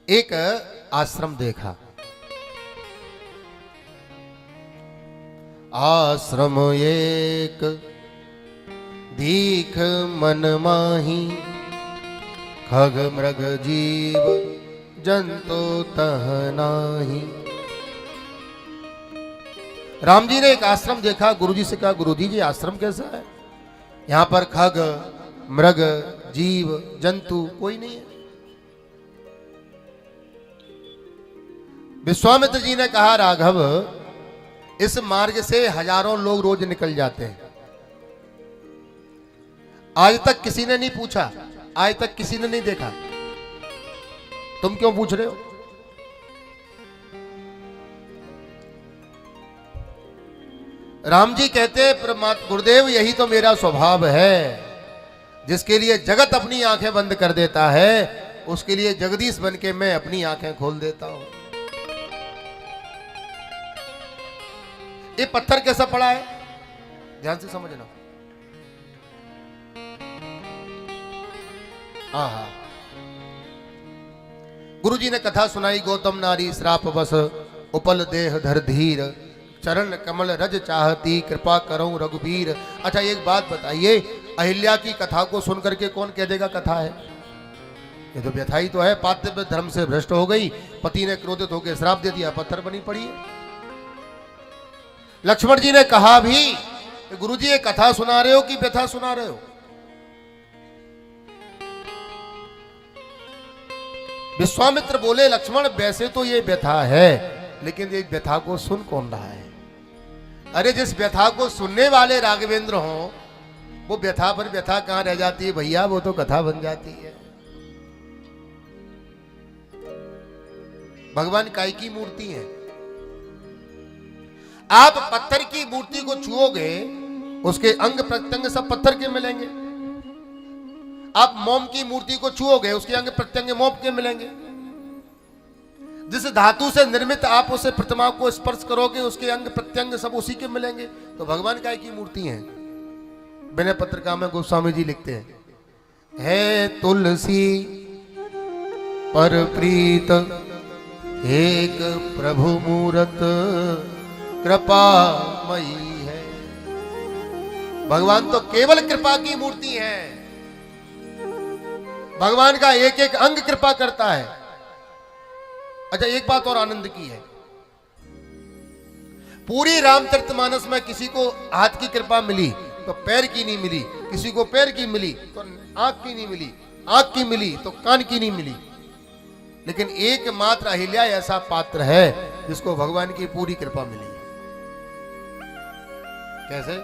एक आश्रम देखा। आश्रम एक दीख मन माही, खग मृग जीव जंतु तह नाही। राम जी ने एक आश्रम देखा। गुरुजी से कहा, गुरुजी जी आश्रम कैसा है? यहां पर खग मृग जीव जंतु कोई नहीं है। विश्वामित्र जी ने कहा, राघव इस मार्ग से हजारों लोग रोज निकल जाते हैं, आज तक किसी ने नहीं पूछा, आज तक किसी ने नहीं देखा, तुम क्यों पूछ रहे हो? राम जी कहते हैं, परमात्मा गुरुदेव यही तो मेरा स्वभाव है। जिसके लिए जगत अपनी आंखें बंद कर देता है, उसके लिए जगदीश बन के मैं अपनी आंखें खोल देता हूं। ये पत्थर कैसा पड़ा है, ध्यान से समझना। आहा, गुरुजी ने कथा सुनाई। गौतम नारी श्राप बस उपल देह धर धीर, चरण कमल रज चाहती कृपा करूं रघुबीर। अच्छा एक बात बताइए, अहिल्या की कथा को सुन करके कौन कह देगा कथा है? ये तो व्यथा ही तो है। पातिव्य धर्म से भ्रष्ट हो गई, पति ने क्रोधित होकर श्राप दे दिया, पत्थर बनी पड़ी है। लक्ष्मण जी ने कहा भी, गुरुजी ये कथा सुना रहे हो कि व्यथा सुना रहे हो? विश्वामित्र बोले, लक्ष्मण वैसे तो ये व्यथा है, लेकिन ये व्यथा को सुन कौन रहा है? अरे जिस व्यथा को सुनने वाले राघवेंद्र हो, वो व्यथा पर व्यथा कहां रह जाती है भैया, वो तो कथा बन जाती है। भगवान काय की मूर्ति है। आप पत्थर की मूर्ति को छुओगे, उसके अंग प्रत्यंग सब पत्थर के मिलेंगे। आप मोम की मूर्ति को छुओगे, उसके अंग प्रत्यंग मोम के मिलेंगे। जिस धातु से निर्मित आप उसे प्रतिमा को स्पर्श करोगे, उसके अंग प्रत्यंग सब उसी के मिलेंगे। तो भगवान काय की मूर्ति है? विनय पत्रिका में गोस्वामी जी लिखते हैं, है तुलसी पर प्रीत एक प्रभु मूरत कृपामयी है। भगवान तो केवल कृपा की मूर्ति है। भगवान का एक एक अंग कृपा करता है। अच्छा एक बात और आनंद की है, पूरी रामचरितमानस में किसी को हाथ की कृपा मिली तो पैर की नहीं मिली, किसी को पैर की मिली तो आंख की नहीं मिली, आंख की मिली तो कान की नहीं मिली। लेकिन एकमात्र अहिल्या ऐसा पात्र है जिसको भगवान की पूरी कृपा मिली। कैसे?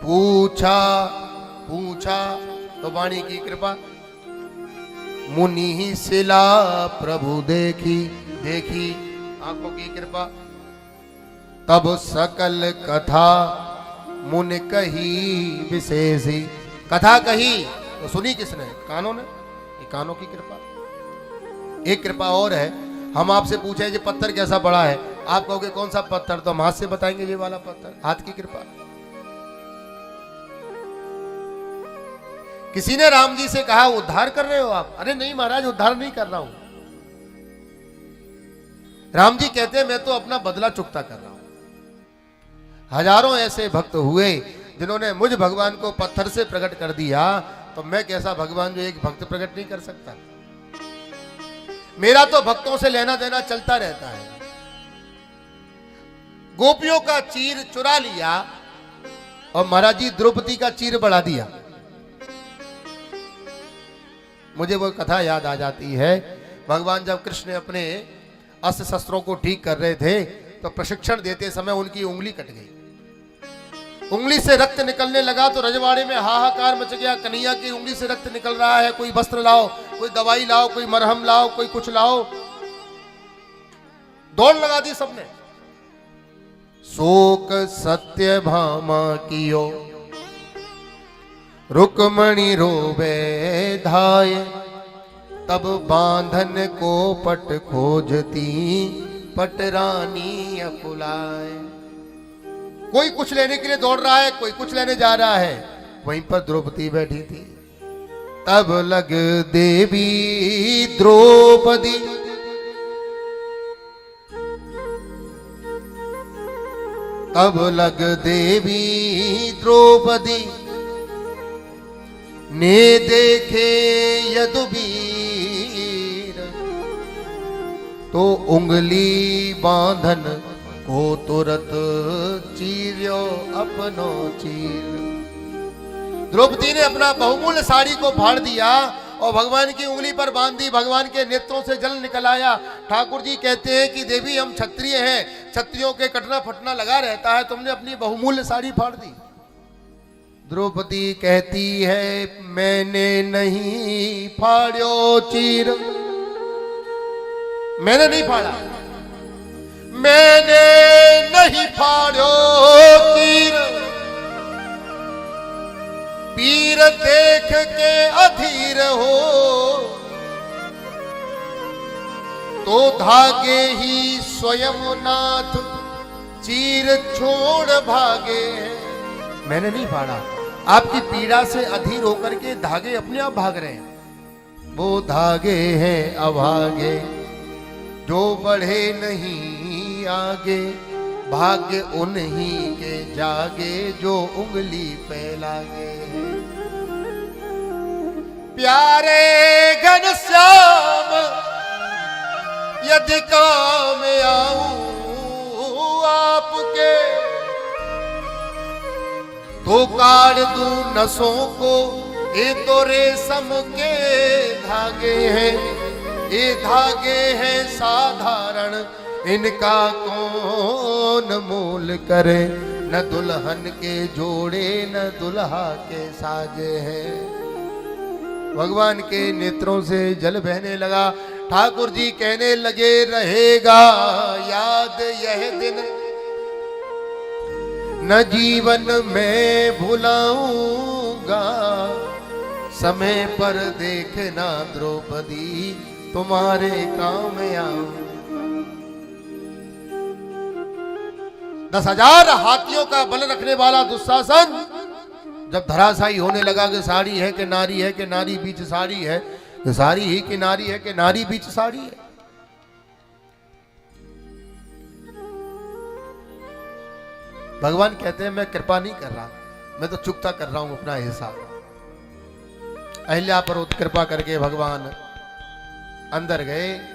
पूछा पूछा तो वाणी की कृपा, मुनि ही शिला प्रभु देखी देखी आंखों की कृपा, तब सकल कथा मुनि कही विशेषी। कथा कही तो सुनी किसने? कानों ने। ये कानों की कृपा। एक कृपा और है, हम आपसे पूछे ये पत्थर कैसा बड़ा है, आप कहोगे कौन सा पत्थर, तो हम हाथ से बताएंगे ये वाला पत्थर, हाथ की कृपा। किसी ने राम जी से कहा, उद्धार कर रहे हो आप? अरे नहीं महाराज, उद्धार नहीं कर रहा हूं। राम जी कहते हैं, मैं तो अपना बदला चुकता कर रहा हूं। हजारों ऐसे भक्त हुए जिन्होंने मुझ भगवान को पत्थर से प्रकट कर दिया, तो मैं कैसा भगवान जो एक भक्त प्रकट नहीं कर सकता? मेरा तो भक्तों से लेना देना चलता रहता है। गोपियों का चीर चुरा लिया और महाराज जी द्रौपदी का चीर बढ़ा दिया। मुझे वो कथा याद आ जाती है, भगवान जब कृष्ण अपने अस्त्र शस्त्रों को ठीक कर रहे थे तो प्रशिक्षण देते समय उनकी उंगली कट गई। उंगली से रक्त निकलने लगा तो रजवाड़े में हाहाकार मच गया, कन्हैया की उंगली से रक्त निकल रहा है, कोई वस्त्र लाओ, कोई दवाई लाओ, कोई मरहम लाओ, कोई कुछ लाओ। दौड़ लगा दी सबने। शोक सत्य भामा कियो रुक्मणी रोवे धाय, तब बांधन को पट खोजती पटरानी अकुलाए। कोई कुछ लेने के लिए दौड़ रहा है, कोई कुछ लेने जा रहा है, वहीं पर द्रौपदी बैठी थी। तब लग देवी द्रौपदी, तब लग देवी द्रौपदी ने देखे यदुवीर, तो उंगली बांधन को तुरत चीर्यो अपनो चीर। द्रौपदी ने अपना बहुमूल्य साड़ी को फाड़ दिया और भगवान की उंगली पर बांध दी। भगवान के नेत्रों से जल निकल आया। ठाकुर जी कहते हैं कि देवी हम क्षत्रिय हैं, क्षत्रियों के कटना फटना लगा रहता है, तुमने अपनी बहुमूल्य साड़ी फाड़ दी। द्रौपदी कहती है मैंने नहीं फाड़ो चीर, मैंने नहीं फाड़ा, मैंने नहीं फाड़ो चीर, पीर देख के अधीर हो तो धागे ही स्वयं नाथ चीर छोड़ भागे। मैंने नहीं फाड़ा, आपकी पीड़ा से अधीर होकर के धागे अपने आप भाग रहे हैं। वो धागे हैं अभागे जो बढ़े नहीं आगे, भाग्य उन्हीं के जागे जो उंगली पे लागे। प्यारे घनश्याम यदि काम आऊं आपके, तो काट दूं नसों को, ये तो रेशम के धागे हैं, ये धागे हैं साधारण, इनका कौन मोल करे, न दुल्हन के जोड़े न दुल्हा के साजे हैं। भगवान के नेत्रों से जल बहने लगा। ठाकुर जी कहने लगे रहेगा याद यह दिन, न जीवन में भुलाऊंगा, समय पर देखना द्रौपदी तुम्हारे काम आऊं। 10,000 हाथियों का बल रखने वाला दुशासन जब धराशायी होने लगा कि साड़ी है कि नारी है कि नारी बीच साड़ी है, कि साड़ी ही कि नारी है कि नारी बीच साड़ी है। भगवान कहते हैं मैं कृपा नहीं कर रहा, मैं तो चुकता कर रहा हूं अपना हिसाब। अहिल्या पर कृपा करके भगवान अंदर गए।